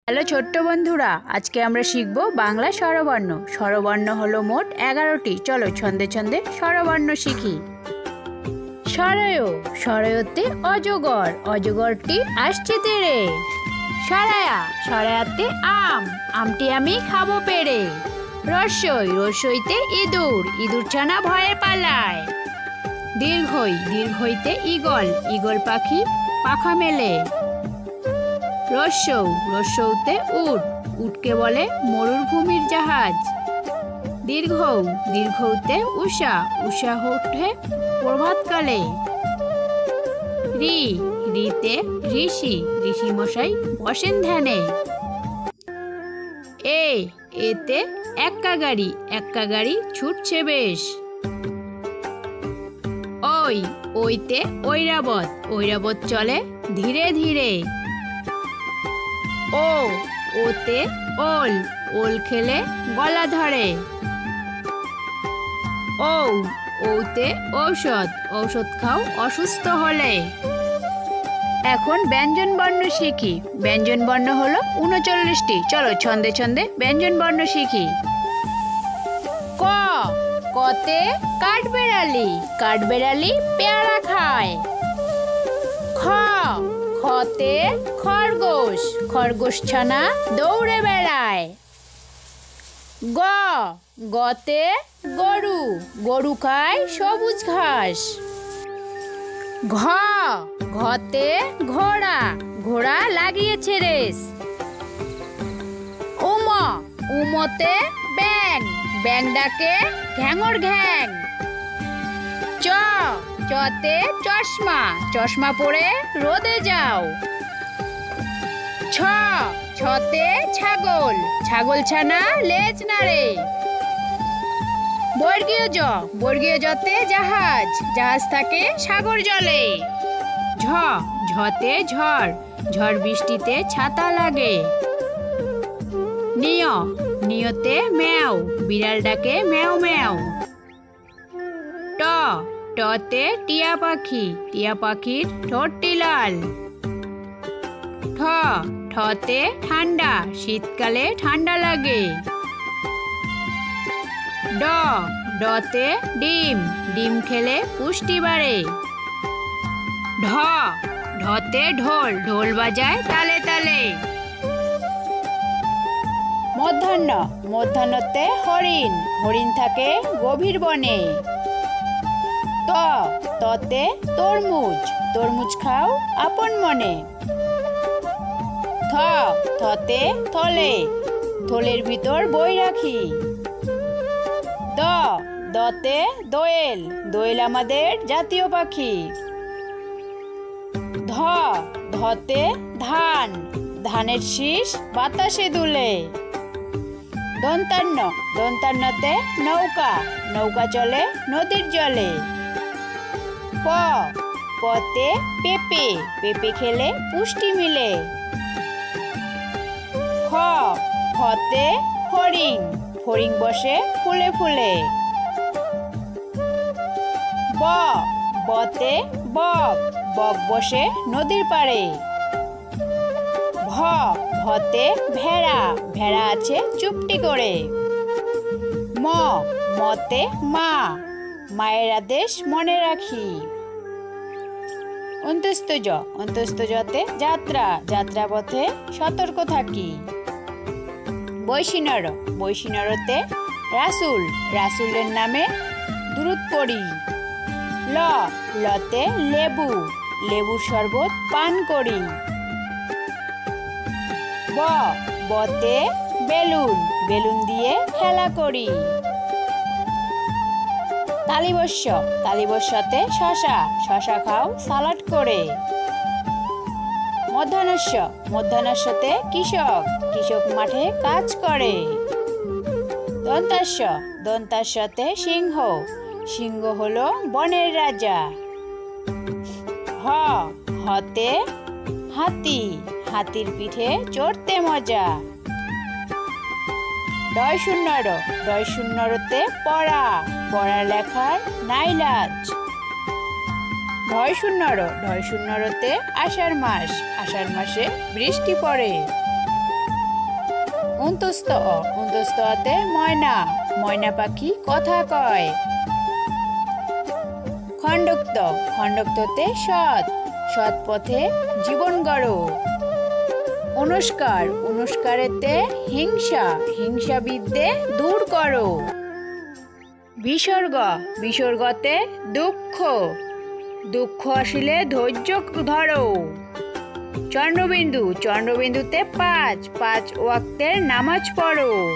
Hello ছোট্ট বন্ধুরা, আজকে আমরা শিখব বাংলা স্বরবর্ণ। স্বরবর্ণ হলো মোট 11টি। চলো ছন্দে ছন্দে স্বরবর্ণ শিখি। সরয়, সরয়তে অজগর, অজগরটি আসছে তেড়ে। সরায়া, সরায়াতে আম, আমটি আমি খাবো পেড়ে। রস্যই, রস্যইতে ইঁদুর, ইঁদুর ছানা ভয়ে পালায়। দীর্ঘই, দীর্ঘইতে ঈগল, ঈগল পাখি পাখা মেলে। রস্যৌ, রস্যৌতে উট, উটকে বলে মরুভূমির জাহাজ। দীর্ঘৌ, দীর্ঘৌতে উষা, উষা ওঠে প্রভাতকালে। রি, রিতে ঋষি, ঋষি মশাই বসেন ধ্যানে। এ, এতে এক্কা গাড়ি, এক্কা গাড়ি ছুটছে বেশ। ওই, ওইতে ঐরাবত, ঐরাবত চলে ধীরে ধীরে। ও, ওতে ওল, ওল খেলে গলা ধরে। ঔ, ওতে ঔষধ, ঔষধ খাও অসুস্থ হলে। এখন ব্যঞ্জন বর্ণ শিখি। ব্যঞ্জন বর্ণ হলো 39টি। চলো ছন্দে ছন্দে ব্যঞ্জন বর্ণ শিখি। ক, কতে কাঠবেড়ালি, কাঠবেড়ালি পেয়ারা খায়। খ, খতে খরগোশ, খরগোশ ছানা দৌড়ে বেড়ায়। গ, গতে গরু, গরু খায় সবুজ ঘাস। ঘ, ঘতে ঘোড়া, ঘোড়া লাগিয়েছে রেস। উম, উমতে ব্যাঙ, ব্যাঙ ডাকে ঘ্যাঙর ঘ্যাং। চ, চতে চশমা, চশমা পরে রোদে যাও। ছ, ছতে ছাগল, ছাগল ছানা লেজ নাড়ে। বর্গীয় জ, বর্গীয় জতে জাহাজ, জাহাজ থাকে সাগর জলে। ঝ, ঝতে ঝড়, ঝড় বৃষ্টিতে ছাতা লাগে। নিয়, নিয়তে ম্যাও, বিড়াল ডাকে ম্যাও ম্যাও। ট, টতে টিয়া পাখি, টিয়া পাখির ঠোঁটটি লাল। ঠ, ঠতে ঠান্ডা, শীতকালে ঠান্ডা লাগে। ড, ডতে ডিম, ডিম খেলে পুষ্টি বাড়ে। ঢ, ঢতে ঢোল, ঢোল বাজায় তালে তালে। মধ্যাহ্ন, মধ্যাহ্নতে হরিণ, হরিণ থাকে গভীর বনে। ত, ততে তরমুজ, তরমুজ খাও আপন মনে। থ, থতে থলে, থলের ভিতর বই রাখি। দ, দতে দোয়েল, দোয়েল আমাদের জাতীয় পাখি। ধ, ধতে ধান, ধানের শীষ বাতাসে দুলে। দন্তান্ন, দন্তান্নতে নৌকা, নৌকা চলে নদীর জলে। প, পতে পেঁপে, পেঁপে খেলে পুষ্টি মিলে। খ, খতে ফড়িং, ফড়িং বসে ফুলে ফুলে। ব, বতে বক, বক বসে নদীর পাড়ে। ভ, ভতে ভেড়া, ভেড়া আছে চুপটি করে। ম, মতে মা, মায়ের আদেশ মনে রাখি। অন্তস্থ জ, অন্তস্থ জতে যাত্রা, যাত্রা পথে সতর্ক থাকি। বৈশিনর, বৈশিনরতে রাসূল, রাসূলের নামে দুরূদ পড়ি। ল, লতে লেবু, লেবুর শরবত পান করি। ব, বতে বেলুন, বেলুন দিয়ে খেলা করি। তালিবস্য, তালিবস্যতে শশা, শশা খাও সালাড করে। মধ্যাহ্নস্য, মধ্যাহ্নস্যতে কৃষক, কৃষক মাঠে কাজ করে। দন্তাস্য, দন্তাস্যতে সিংহ, সিংহ হলো বনের রাজা। হ, হতে হাতি, হাতির পিঠে চড়তে মজা। ডয় শূন্যর, ডয় শূন্যরতে পড়া, পড়া লেখার নাই লাজ। ঢয় শূন্যর, ঢয় শূন্যরতে আষাঢ় মাস, আষাঢ় মাসে বৃষ্টি পড়ে। অন্তস্থ অ, অন্তস্থ অতে ময়না, ময়না পাখি কথা কয়। খণ্ডক্ত, খণ্ডক্ততে সৎ, সৎ পথে জীবন গড়ো। অনুষ্কার, অনুষ্কারেতে হিংসা, হিংসা বিদ্যে দূর করো। বিসর্গ, বিসর্গতে দুঃখ, দুঃখ আসিলে ধৈর্য ধরো। চন্দ্রবিন্দু, চন্দ্রবিন্দুতে পাঁচ, পাঁচ ওয়াক্তের নামাজ পড়ো।